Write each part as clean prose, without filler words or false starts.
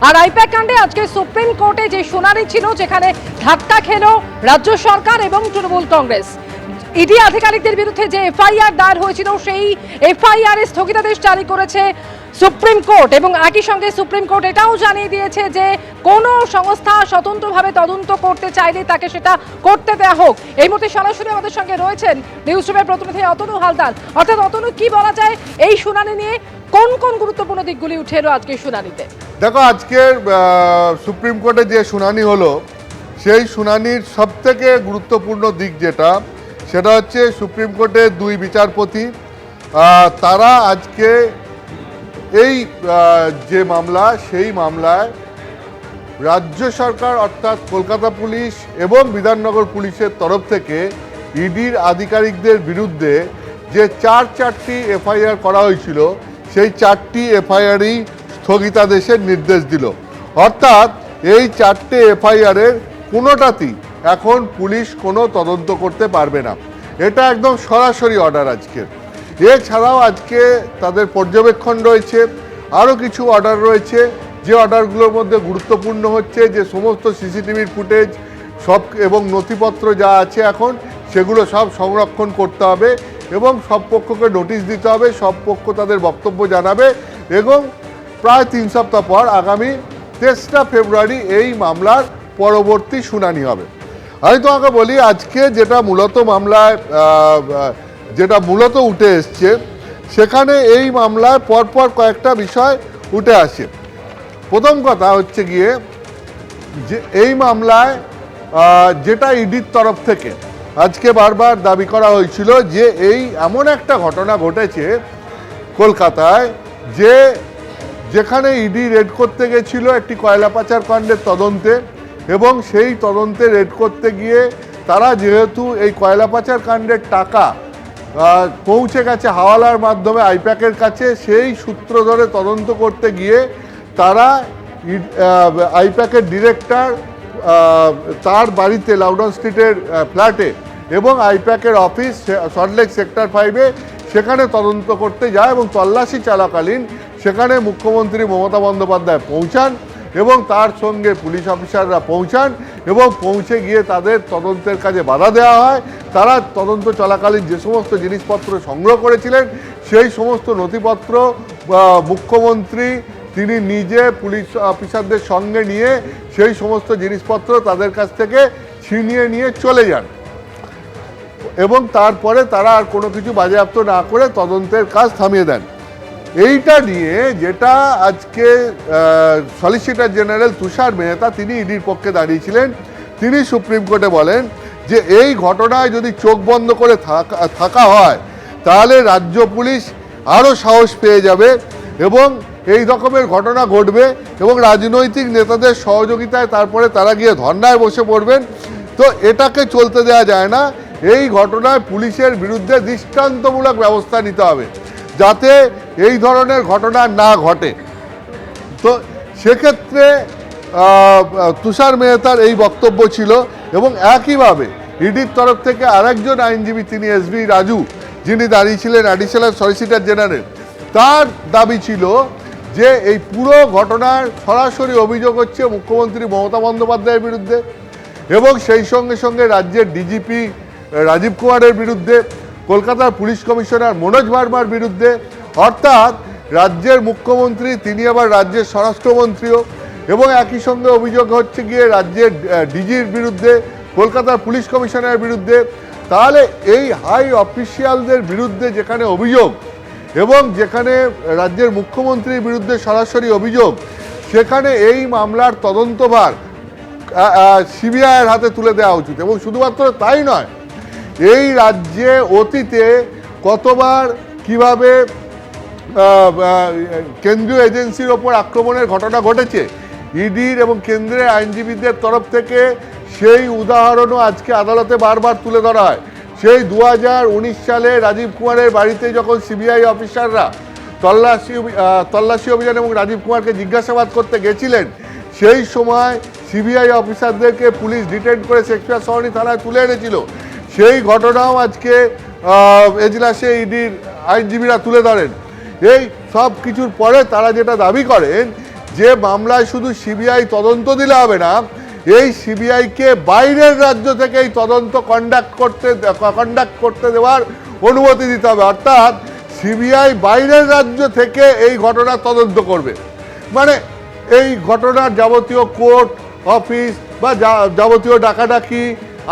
আর I-PAC কাণ্ডে আজকে supreme কোর্টে যে শুনানি ছিল যেখানে ধাক্কা খেল রাজ্য সরকার এবং তৃণমূল কংগ্রেস। ইডি আধিকারিকদের বিরুদ্ধে যে এফআইআর দায়ের হয়েছিল সেই এফআইআর এ স্থগিতাদেশ জারি করেছে সুপ্রিম কোর্ট এবং একই সঙ্গে সুপ্রিম কোর্ট এটাও জানিয়ে দিয়েছে যে কোনো সংস্থা স্বতন্ত্রভাবে তদন্ত করতে চাইলে তাকে সেটা করতে দেওয়া হোক। এই মুহূর্তে সরাসরি আমাদের সঙ্গে রয়েছেন নিউজরুমের প্রতিনিধি অতনু হালদার। অর্থাৎ অতনু, কি বলা যায় এই শুনানি নিয়ে, কোন কোন গুরুত্বপূর্ণ দিকগুলি উঠে এলো আজকের শুনানিতে? দেখো, আজকের সুপ্রিম কোর্টে যে শুনানি হলো সেই শুনানির সবথেকে গুরুত্বপূর্ণ দিক সেটা হচ্ছে সুপ্রিম কোর্টের দুই বিচারপতি তারা আজকে এই যে মামলা সেই মামলায় রাজ্য সরকার অর্থাৎ কলকাতা পুলিশ এবং বিধাননগর পুলিশের তরফ থেকে ইডির আধিকারিকদের বিরুদ্ধে যে চারটি এফআইআর করা হয়েছিল সেই চারটি এফআইআরই স্থগিতাদেশের নির্দেশ দিল। অর্থাৎ এই চারটে এফআইআরের কোনোটাতেই এখন পুলিশ কোনো তদন্ত করতে পারবে না। এটা একদম সরাসরি অর্ডার আজকের। এছাড়াও আজকে তাদের পর্যবেক্ষণ রয়েছে, আরও কিছু অর্ডার রয়েছে। যে অর্ডারগুলোর মধ্যে গুরুত্বপূর্ণ হচ্ছে যে সমস্ত সিসিটিভির ফুটেজ সব এবং নথিপত্র যা আছে এখন সেগুলো সব সংরক্ষণ করতে হবে এবং সব পক্ষকে নোটিশ দিতে হবে, সব পক্ষ তাদের বক্তব্য জানাবে এবং প্রায় 3 সপ্তাহ পর আগামী 23 ফেব্রুয়ারি এই মামলার পরবর্তী শুনানি হবে। আমি তোমাকে বলি, আজকে যেটা মূলত উঠে এসছে সেখানে এই মামলায় পরপর কয়েকটা বিষয় উঠে আসে। প্রথম কথা হচ্ছে গিয়ে যে এই মামলায় যেটা ইডির তরফ থেকে আজকে বারবার দাবি করা হয়েছিল যে এই এমন একটা ঘটনা ঘটেছে কলকাতায় যেখানে ইডি রেড করতে গেছিল একটি কয়লা পাচার কাণ্ডের তদন্তে এবং সেই তদন্তে রেড করতে গিয়ে তারা যেহেতু এই কয়লা পাচার কাণ্ডের টাকা পৌঁছে গেছে হাওয়ালার মাধ্যমে আইপ্যাকের কাছে, সেই সূত্র ধরে তদন্ত করতে গিয়ে তারা আইপ্যাকের ডিরেক্টর তার বাড়িতে লাউডন স্ট্রিটের ফ্ল্যাটে এবং আইপ্যাকের অফিস সল্টলেক সেক্টর 5-এ সেখানে তদন্ত করতে যায় এবং তল্লাশি চলাকালীন সেখানে মুখ্যমন্ত্রী মমতা বন্দ্যোপাধ্যায় পৌঁছান এবং তার সঙ্গে পুলিশ অফিসাররা পৌঁছান এবং পৌঁছে গিয়ে তাদের তদন্তের কাজে বাধা দেওয়া হয়। তারা তদন্ত চলাকালীন যে সমস্ত জিনিসপত্র সংগ্রহ করেছিলেন সেই সমস্ত নথিপত্র মুখ্যমন্ত্রী তিনি নিজে পুলিশ অফিসারদের সঙ্গে নিয়ে সেই সমস্ত জিনিসপত্র তাদের কাছ থেকে ছিনিয়ে নিয়ে চলে যান এবং তারপরে তারা আর কোনো কিছু বাজেয়াপ্ত না করে তদন্তের কাজ থামিয়ে দেন। এইটা নিয়ে যেটা আজকে সলিসিটর জেনারেল তুষার মেহতা তিনি ইডির পক্ষে দাঁড়িয়েছিলেন, তিনি সুপ্রিম কোর্টে বলেন যে এই ঘটনায় যদি চোখ বন্ধ করে থাকা হয় তাহলে রাজ্য পুলিশ আরও সাহস পেয়ে যাবে এবং এই রকমের ঘটনা ঘটবে এবং রাজনৈতিক নেতাদের সহযোগিতায় তারপরে তারা গিয়ে ধর্নায় বসে পড়বেন। তো এটাকে চলতে দেওয়া যায় না। এই ঘটনায় পুলিশের বিরুদ্ধে দৃষ্টান্তমূলক ব্যবস্থা নিতে হবে যাতে এই ধরনের ঘটনা না ঘটে। তো সেক্ষেত্রে তুষার মেহতার এই বক্তব্য ছিল এবং একইভাবে ইডির তরফ থেকে আরেকজন আইনজীবী তিনি এসবি রাজু যিনি দাঁড়িয়েছিলেন অ্যাডিশনাল সলিসিটর জেনারেল, তার দাবি ছিল যে এই পুরো ঘটনার সরাসরি অভিযোগ হচ্ছে মুখ্যমন্ত্রী মমতা বন্দ্যোপাধ্যায়ের বিরুদ্ধে এবং সেই সঙ্গে সঙ্গে রাজ্যের ডিজিপি রাজীব কুমারের বিরুদ্ধে, কলকাতার পুলিশ কমিশনার মনোজ ভার্মার বিরুদ্ধে। অর্থাৎ রাজ্যের মুখ্যমন্ত্রী তিনি আবার রাজ্যের স্বরাষ্ট্রমন্ত্রীও এবং একই সঙ্গে অভিযোগ হচ্ছে গিয়ে রাজ্যের ডিজির বিরুদ্ধে, কলকাতার পুলিশ কমিশনারের বিরুদ্ধে। তাহলে এই হাই অফিসিয়ালদের বিরুদ্ধে যেখানে অভিযোগ এবং যেখানে রাজ্যের মুখ্যমন্ত্রীর বিরুদ্ধে সরাসরি অভিযোগ, সেখানে এই মামলার তদন্তভার সিবিআইয়ের হাতে তুলে দেওয়া উচিত। এবং শুধুমাত্র তাই নয়, এই রাজ্যে অতীতে কতবার কিভাবে কেন্দ্রীয় এজেন্সির ওপর আক্রমণের ঘটনা ঘটেছে ইডির এবং কেন্দ্রের আইনজীবীদের তরফ থেকে, সেই উদাহরণও আজকে আদালতে বারবার তুলে ধরা হয়। সেই 2019 সালে রাজীব কুমারের বাড়িতে যখন সিবিআই অফিসাররা তল্লাশি অভিযান এবং রাজীব কুমারকে জিজ্ঞাসাবাদ করতে গেছিলেন, সেই সময় সিবিআই অফিসারদেরকে পুলিশ ডিটেইন করে শেক্সপিয়ার সরণি থানায় তুলে এনেছিল। সেই ঘটনাও আজকে এজলাসে ইডির আইনজীবীরা তুলে ধরেন। এই সব কিছুর পরে তারা যেটা দাবি করেন যে মামলায় শুধু সিবিআই তদন্ত দিলে হবে না, এই সিবিআইকে বাইরের রাজ্য থেকে এই তদন্ত কন্ডাক্ট করতে দেওয়ার অনুমতি দিতে হবে। অর্থাৎ সিবিআই বাইরের রাজ্য থেকে এই ঘটনা তদন্ত করবে। মানে এই ঘটনার যাবতীয় কোর্ট অফিস বা যাবতীয় ডাকাডাকি,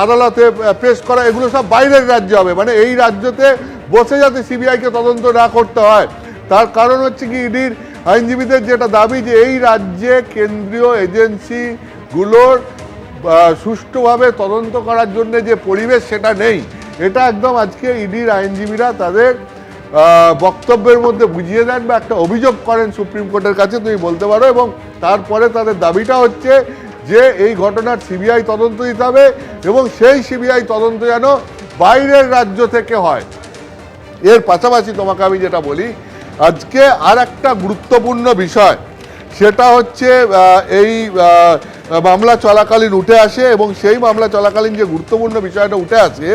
আদালতে পেশ করা, এগুলো সব বাইরের রাজ্যে হবে। মানে এই রাজ্যতে বসে যাতে সিবিআইকে তদন্ত না করতে হয়, তার কারণ হচ্ছে কি ইডির আইনজীবীদের যেটা দাবি যে এই রাজ্যে কেন্দ্রীয় এজেন্সিগুলোর সুষ্ঠুভাবে তদন্ত করার জন্য যে পরিবেশ সেটা নেই। এটা একদম আজকে ইডির আইনজীবীরা তাদের বক্তব্যের মধ্যে বুঝিয়ে দেন বা একটা অভিযোগ করেন সুপ্রিম কোর্টের কাছে, তুমি বলতে পারো। এবং তারপরে তাদের দাবিটা হচ্ছে যে এই ঘটনার সিবিআই তদন্ত দিতে হবে এবং সেই সিবিআই তদন্ত যেন বাইরের রাজ্য থেকে হয়। এর পাশাপাশি তোমাকে আমি যেটা বলি, আজকে আর একটা গুরুত্বপূর্ণ বিষয়, সেটা হচ্ছে এই মামলা চলাকালীন উঠে আসে এবং সেই মামলা চলাকালীন যে গুরুত্বপূর্ণ বিষয়টা উঠে আসে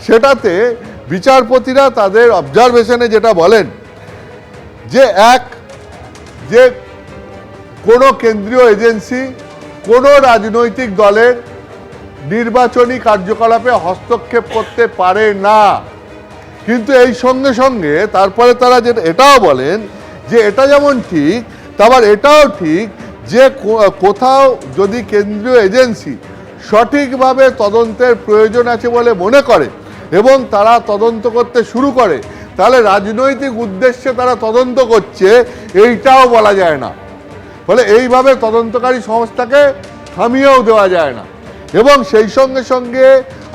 সেটাতে বিচারপতিরা তাদের অবজারভেশনে যেটা বলেন যে যে কোনো কেন্দ্রীয় এজেন্সি কোনো রাজনৈতিক দলের নির্বাচনী কার্যকলাপে হস্তক্ষেপ করতে পারে না। কিন্তু এই সঙ্গে সঙ্গে তারপরে তারা যেটা এটাও বলেন যে এটা যেমন ঠিক, তারপর এটাও ঠিক যে কোথাও যদি কেন্দ্রীয় এজেন্সি সঠিকভাবে তদন্তের প্রয়োজন আছে বলে মনে করে এবং তারা তদন্ত করতে শুরু করে, তাহলে রাজনৈতিক উদ্দেশ্যে তারা তদন্ত করছে এইটাও বলা যায় না। ফলে এইভাবে তদন্তকারী সংস্থাকে থামিয়েও দেওয়া যায় না। এবং সেই সঙ্গে সঙ্গে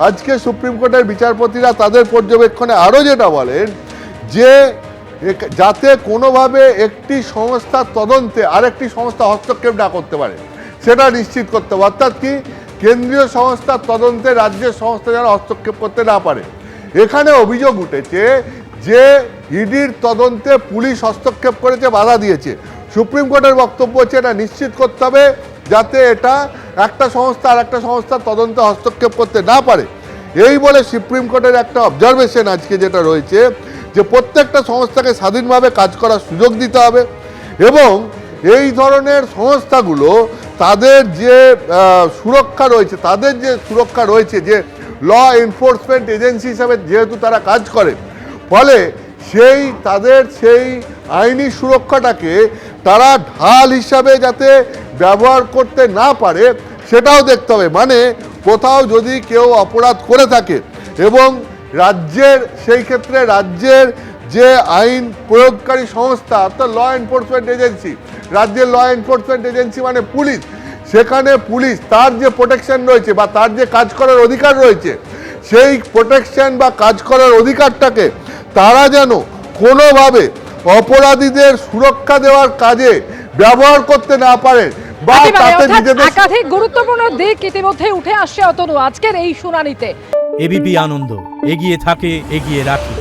আজকে সুপ্রিম কোর্টের বিচারপতিরা তাদের পর্যবেক্ষণে আরও যেটা বলেন যে যাতে কোনোভাবে একটি সংস্থার তদন্তে আরেকটি সংস্থা হস্তক্ষেপ না করতে পারে সেটা নিশ্চিত করতে হবে। অর্থাৎ কি, কেন্দ্রীয় সংস্থার তদন্তে রাজ্যের সংস্থা যেন হস্তক্ষেপ করতে না পারে। এখানে অভিযোগ উঠেছে যে ইডির তদন্তে পুলিশ হস্তক্ষেপ করেছে, বাধা দিয়েছে। সুপ্রিম কোর্টের বক্তব্য হচ্ছে এটা নিশ্চিত করতে হবে যাতে এটা একটা সংস্থা আর একটা সংস্থার তদন্তে হস্তক্ষেপ করতে না পারে। এই বলে সুপ্রিম কোর্টের একটা অবজারভেশন আজকে যেটা রয়েছে যে প্রত্যেকটা সংস্থাকে স্বাধীনভাবে কাজ করার সুযোগ দিতে হবে এবং এই ধরনের সংস্থাগুলো তাদের যে সুরক্ষা রয়েছে যে ল এনফোর্সমেন্ট এজেন্সি হিসাবে যেহেতু তারা কাজ করে, ফলে তাদের সেই আইনি সুরক্ষাটাকে তারা ঢাল হিসাবে যাতে ব্যবহার করতে না পারে সেটাও দেখতে হবে। মানে কোথাও যদি কেউ অপরাধ করে থাকে এবং সেই ক্ষেত্রে রাজ্যের যে আইন প্রয়োগকারী সংস্থা অর্থাৎ ল এনফোর্সমেন্ট এজেন্সি, রাজ্যের ল এনফোর্সমেন্ট এজেন্সি মানে পুলিশ, সেখানে পুলিশ তার যে প্রোটেকশন রয়েছে বা তার যে কাজ করার অধিকার রয়েছে, সেই প্রোটেকশন বা কাজ করার অধিকারটাকে তারা যেন কোনোভাবে অপরাধীদের সুরক্ষা দেওয়ার কাজে ব্যবহার করতে না পারে বা তাতে নিজেদের একাধিক গুরুত্বপূর্ণ দিক ইতিমধ্যে উঠে আসছে অতনু আজকের এই শুনানিতে। এবিপি আনন্দ, এগিয়ে থাকে, এগিয়ে রাখে।